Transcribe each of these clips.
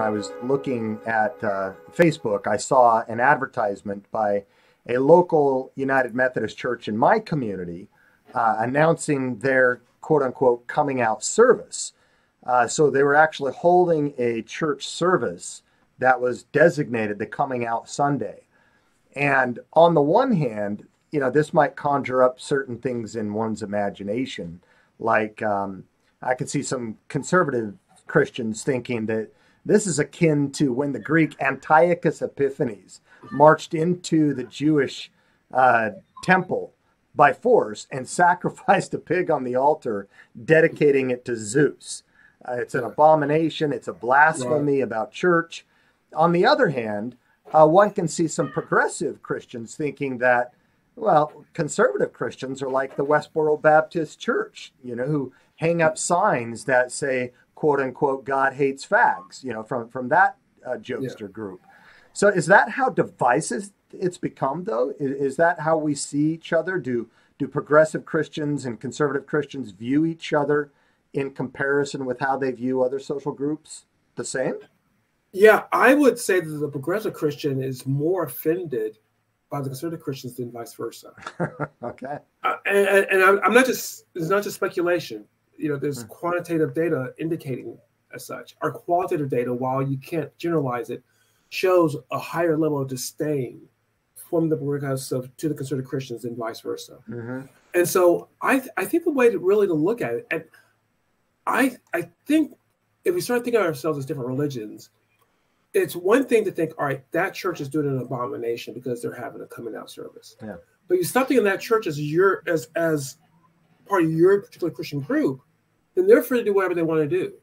when I was looking at Facebook, I saw an advertisement by a local United Methodist church in my community announcing their quote unquote coming out service. So they were actually holding a church service that was designated the Coming Out Sunday. And on the one hand, this might conjure up certain things in one's imagination. Like I could see some conservative Christians thinking that this is akin to when the Greek Antiochus Epiphanes marched into the Jewish temple by force and sacrificed a pig on the altar, dedicating it to Zeus. It's an abomination. It's a blasphemy about church. On the other hand, one can see some progressive Christians thinking that, well, conservative Christians are like the Westboro Baptist Church, who hang up signs that say, quote unquote, God hates fags, from that jokester group. So is that how divisive it's become, though? Is that how we see each other? Do progressive Christians and conservative Christians view each other in comparison with how they view other social groups the same? Yeah, I would say that the progressive Christian is more offended by the conservative Christians than vice versa. Okay. And I'm not just, it's not just speculation. There's quantitative data indicating as such. Our qualitative data, while you can't generalize it, shows a higher level of disdain from the progressive to the conservative Christians than vice versa. Mm-hmm. And so I think the way to really to look at it, and I think if we start thinking of ourselves as different religions, it's one thing to think, all right, that church is doing an abomination because they're having a coming out service. Yeah. But you stop thinking that church as as part of your particular Christian group, then they're free to do whatever they want to do.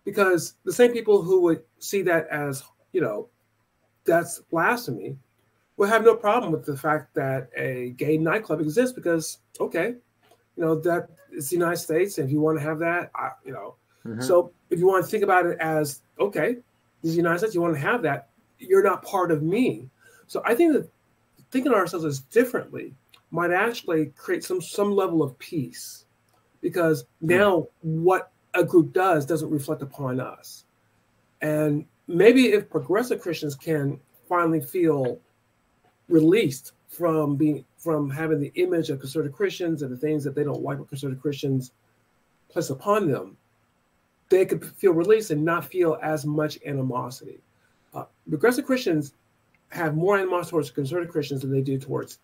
Because the same people who would see that as, that's blasphemy, will have no problem with the fact that a gay nightclub exists because, okay, that it's the United States, and if you want to have that, Mm-hmm. So if you want to think about it as, okay, this is the United States, you want to have that, you're not part of me. So I think that thinking of ourselves as differently might actually create some level of peace, because now what a group doesn't reflect upon us. And maybe if progressive Christians can finally feel released from having the image of conservative Christians and the things that they don't like what conservative Christians place upon them, they could feel released and not feel as much animosity. Progressive Christians have more animosity towards conservative Christians than they do towards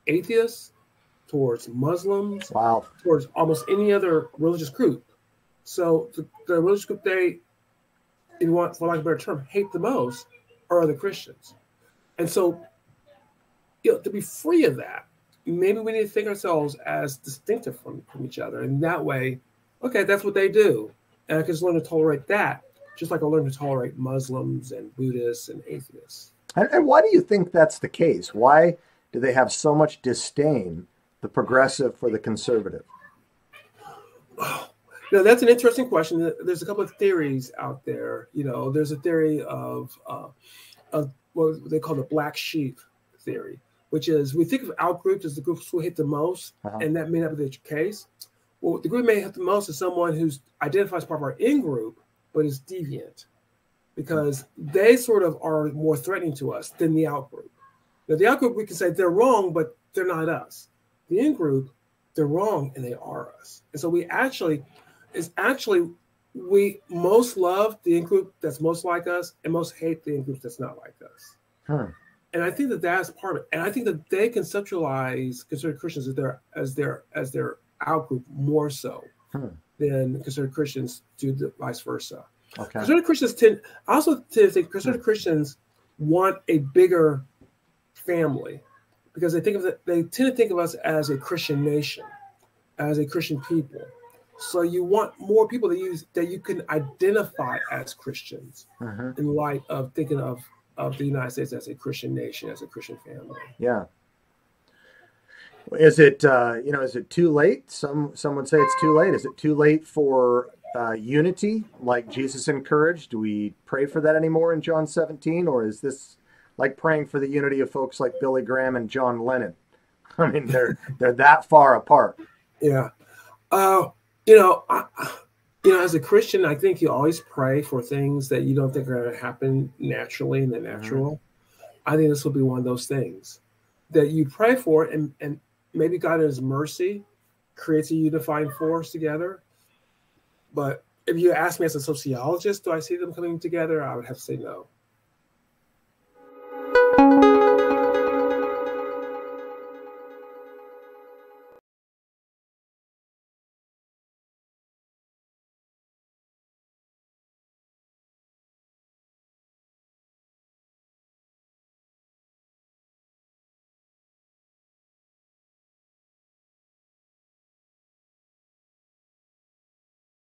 atheists, towards Muslims, towards almost any other religious group. So the religious group they, for lack of a better term, hate the most are other Christians. And so, to be free of that, maybe we need to think ourselves as distinctive from each other. And that way, okay, that's what they do. And I can just learn to tolerate that, just like I learned to tolerate Muslims and Buddhists and atheists. And why do you think that's the case? Why do they have so much disdain, the progressive for the conservative? Now, that's an interesting question. There's a couple of theories out there. There's a theory of what they call the black sheep theory, which is we think of out-groups as the groups who hate the most, and that may not be the case. Well, the group may hate the most is someone who's identifies part of our in-group, but is deviant, because they sort of are more threatening to us than the out-group. Now, the out-group, we can say they're wrong, but they're not us. The in-group, they're wrong, and they are us. And so we most love the in-group that's most like us, and most hate the in-group that's not like us. And I think that that's part of it. And I think that they conceptualize conservative Christians as their out-group more so than conservative Christians do the vice versa. Okay. Conservative Christians tend to think conservative Christians want a bigger family, because they tend to think of us as a Christian nation, as a Christian people. So you want more people that you can identify as Christians in light of thinking of the United States as a Christian nation, as a Christian family. Yeah. Is it is it too late? Some would say it's too late. Is it too late for unity, like Jesus encouraged? Do we pray for that anymore in John 17, or is this like praying for the unity of folks like Billy Graham and John Lennon? I mean, they're that far apart. Yeah. You know, as a Christian, I think you always pray for things that you don't think are going to happen naturally in the natural. I think this will be one of those things that you pray for, and maybe God in his mercy creates a unifying force together. But if you ask me as a sociologist, do I see them coming together? I would have to say no.